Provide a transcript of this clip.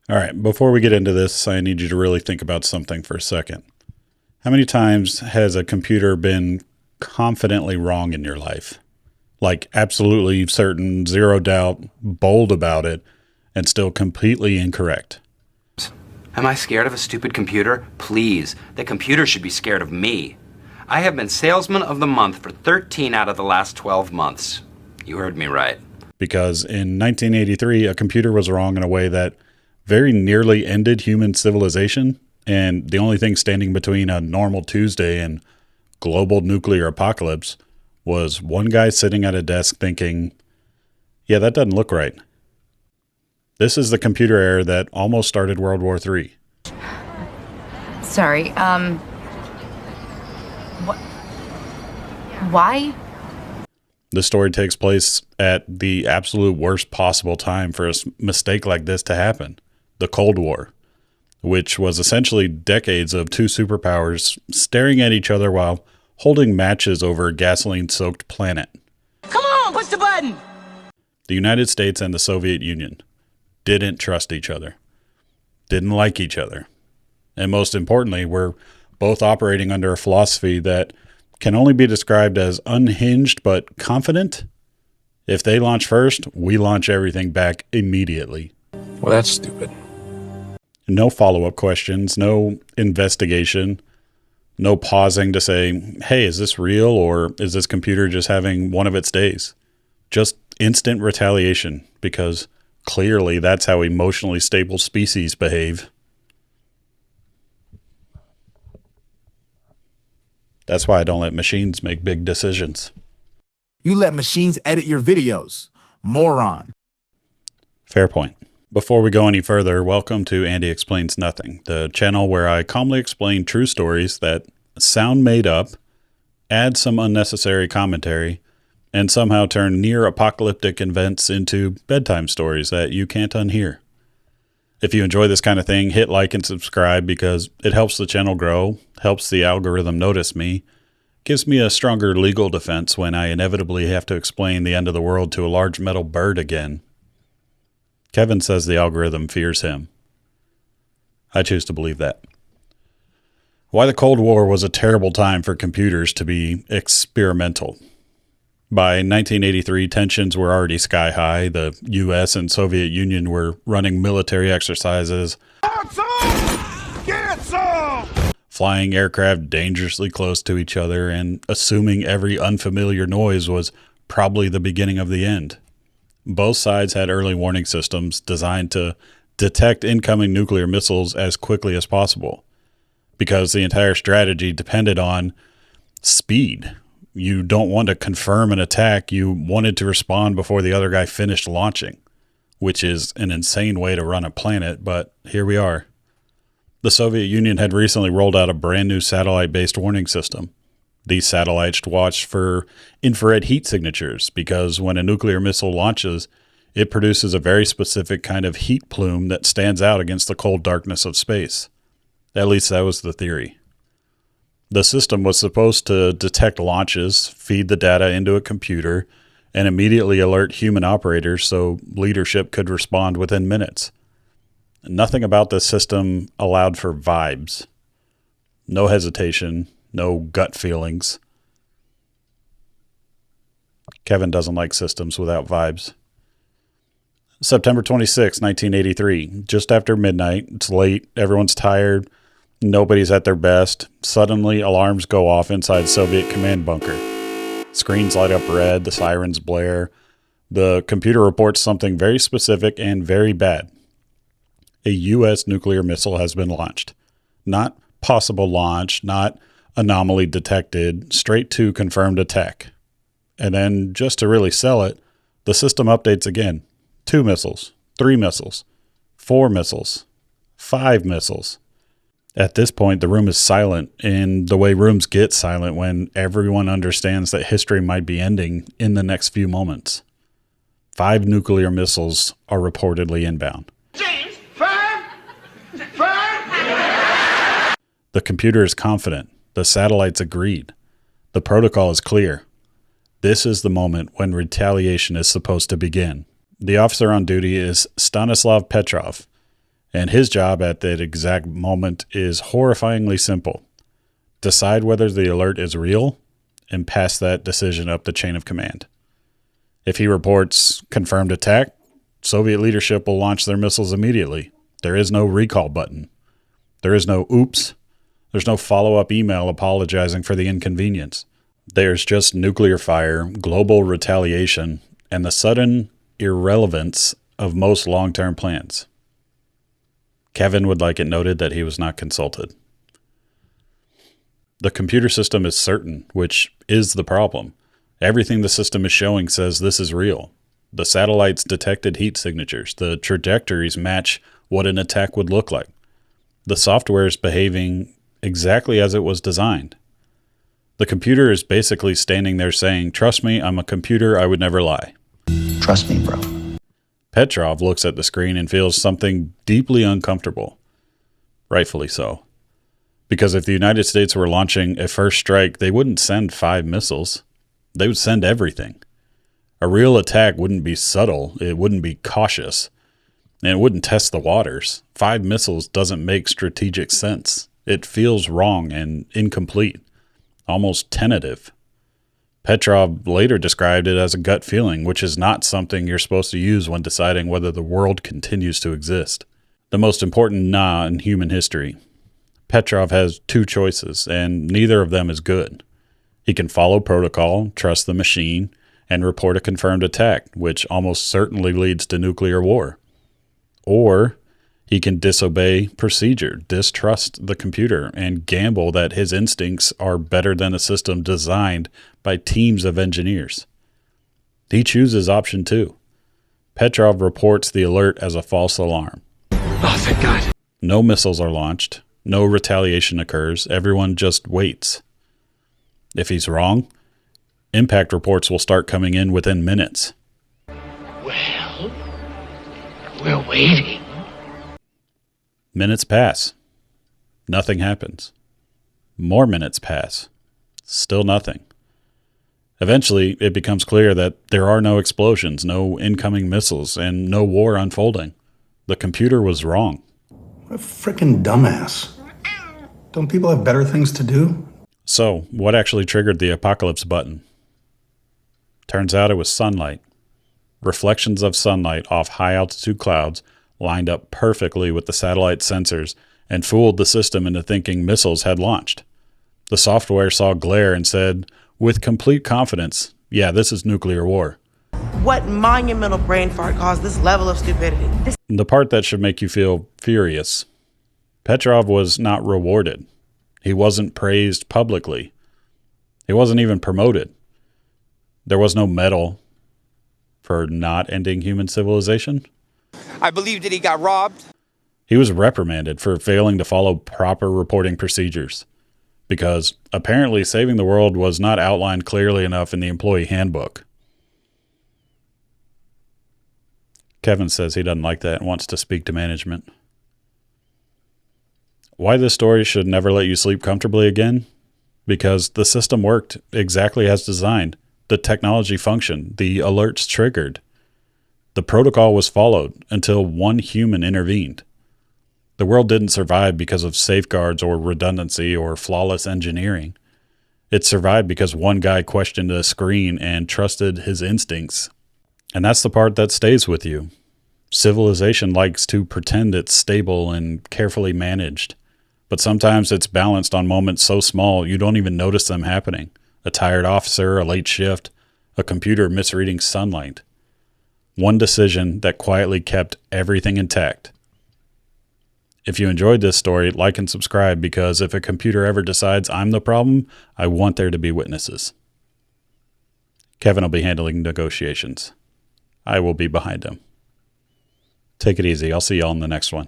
All right, before we get into this, I need you to really think about something for a second. How many times has a computer been confidently wrong in your life? Like absolutely certain, zero doubt, bold about it, and still completely incorrect. Am I scared of a stupid computer? Please, the computer should be scared of me. I have been Salesman of the Month for 13 out of the last 12 months. You heard me right. Because in 1983, a computer was wrong in a way that very nearly ended human civilization, and the only thing standing between a normal Tuesday and global nuclear apocalypse was one guy sitting at a desk thinking, yeah, that doesn't look right. This is the computer error that almost started World War III. Sorry, why? The story takes place at the absolute worst possible time for a mistake like this to happen. The Cold War, which was essentially decades of two superpowers staring at each other while holding matches over a gasoline-soaked planet. Come on, push the button! The United States and the Soviet Union didn't trust each other, didn't like each other, and most importantly, were both operating under a philosophy that can only be described as unhinged but confident. If they launch first, we launch everything back immediately. Well, that's stupid. No follow-up questions, no investigation, no pausing to say, hey, is this real or is this computer just having one of its days? Just instant retaliation, because clearly that's how emotionally stable species behave. That's why I don't let machines make big decisions. You let machines edit your videos. Moron. Fair point. Before we go any further, welcome to Andy Explains Nothing, the channel where I calmly explain true stories that sound made up, add some unnecessary commentary, and somehow turn near apocalyptic events into bedtime stories that you can't unhear. If you enjoy this kind of thing, hit like and subscribe because it helps the channel grow, helps the algorithm notice me, gives me a stronger legal defense when I inevitably have to explain the end of the world to a large metal bird again. Kevin says the algorithm fears him. I choose to believe that. Why the Cold War was a terrible time for computers to be experimental. By 1983, tensions were already sky high. The US and Soviet Union were running military exercises, Get some! flying aircraft dangerously close to each other, and assuming every unfamiliar noise was probably the beginning of the end. Both sides had early warning systems designed to detect incoming nuclear missiles as quickly as possible, because the entire strategy depended on speed. You don't want to confirm an attack. You wanted to respond before the other guy finished launching, which is an insane way to run a planet, but here we are. The Soviet Union had recently rolled out a brand new satellite-based warning system. These satellites watch for infrared heat signatures because when a nuclear missile launches, it produces a very specific kind of heat plume that stands out against the cold darkness of space. At least that was the theory. The system was supposed to detect launches, feed the data into a computer, and immediately alert human operators so leadership could respond within minutes. Nothing about this system allowed for vibes. No hesitation. No gut feelings. Kevin doesn't like systems without vibes. September 26, 1983. Just after midnight. It's late. Everyone's tired. Nobody's at their best. Suddenly, alarms go off inside Soviet command bunker. Screens light up red. The sirens blare. The computer reports something very specific and very bad. A U.S. nuclear missile has been launched. Not possible launch, not anomaly detected, straight to confirmed attack. And then, just to really sell it, the system updates again. 2 missiles, 3 missiles, 4 missiles, 5 missiles. At this point, the room is silent, in the way rooms get silent when everyone understands that history might be ending in the next few moments. 5 nuclear missiles are reportedly inbound. James, firm! Firm! The computer is confident. The satellites agreed. The protocol is clear. This is the moment when retaliation is supposed to begin. The officer on duty is Stanislav Petrov, And his job at that exact moment is horrifyingly simple. Decide whether the alert is real and pass that decision up the chain of command. If he reports confirmed attack, Soviet leadership will launch their missiles immediately. There is no recall button. There is no oops. There's no follow-up email apologizing for the inconvenience. There's just nuclear fire, global retaliation, and the sudden irrelevance of most long-term plans. Kevin would like it noted that he was not consulted. The computer system is certain, which is the problem. Everything the system is showing says this is real. The satellites detected heat signatures. The trajectories match what an attack would look like. The software is behaving exactly as it was designed. The computer is basically standing there saying, "Trust me, I'm a computer, I would never lie." Trust me, bro. Petrov looks at the screen and feels something deeply uncomfortable. Rightfully so. Because if the United States were launching a first strike, they wouldn't send 5 missiles. They would send everything. A real attack wouldn't be subtle. It wouldn't be cautious. And it wouldn't test the waters. 5 missiles doesn't make strategic sense. It feels wrong and incomplete, almost tentative. Petrov later described it as a gut feeling, which is not something you're supposed to use when deciding whether the world continues to exist. The most important "nah" in human history. Petrov has 2 choices, and neither of them is good. He can follow protocol, trust the machine, and report a confirmed attack, which almost certainly leads to nuclear war. Or he can disobey procedure, distrust the computer, and gamble that his instincts are better than a system designed by teams of engineers. He chooses option 2. Petrov reports the alert as a false alarm. Oh, thank God. No missiles are launched. No retaliation occurs. Everyone just waits. If he's wrong, impact reports will start coming in within minutes. Well, we're waiting. Minutes pass. Nothing happens. More minutes pass. Still nothing. Eventually, it becomes clear that there are no explosions, no incoming missiles, and no war unfolding. The computer was wrong. What a frickin' dumbass. Don't people have better things to do? So, what actually triggered the apocalypse button? Turns out it was sunlight. Reflections of sunlight off high-altitude clouds lined up perfectly with the satellite sensors and fooled the system into thinking missiles had launched. The software saw glare and said, with complete confidence, yeah, this is nuclear war. What monumental brain fart caused this level of stupidity? The part that should make you feel furious. Petrov was not rewarded. He wasn't praised publicly. He wasn't even promoted. There was no medal for not ending human civilization. I believe that he got robbed. He was reprimanded for failing to follow proper reporting procedures because apparently saving the world was not outlined clearly enough in the employee handbook. Kevin says he doesn't like that and wants to speak to management. Why this story should never let you sleep comfortably again? Because the system worked exactly as designed. The technology functioned. The alerts triggered. The protocol was followed until one human intervened. The world didn't survive because of safeguards or redundancy or flawless engineering. It survived because one guy questioned a screen and trusted his instincts. And that's the part that stays with you. Civilization likes to pretend it's stable and carefully managed. But sometimes it's balanced on moments so small you don't even notice them happening. A tired officer, a late shift, a computer misreading sunlight. One decision that quietly kept everything intact. If you enjoyed this story, like and subscribe, because if a computer ever decides I'm the problem, I want there to be witnesses. Kevin will be handling negotiations. I will be behind him. Take it easy. I'll see y'all in the next one.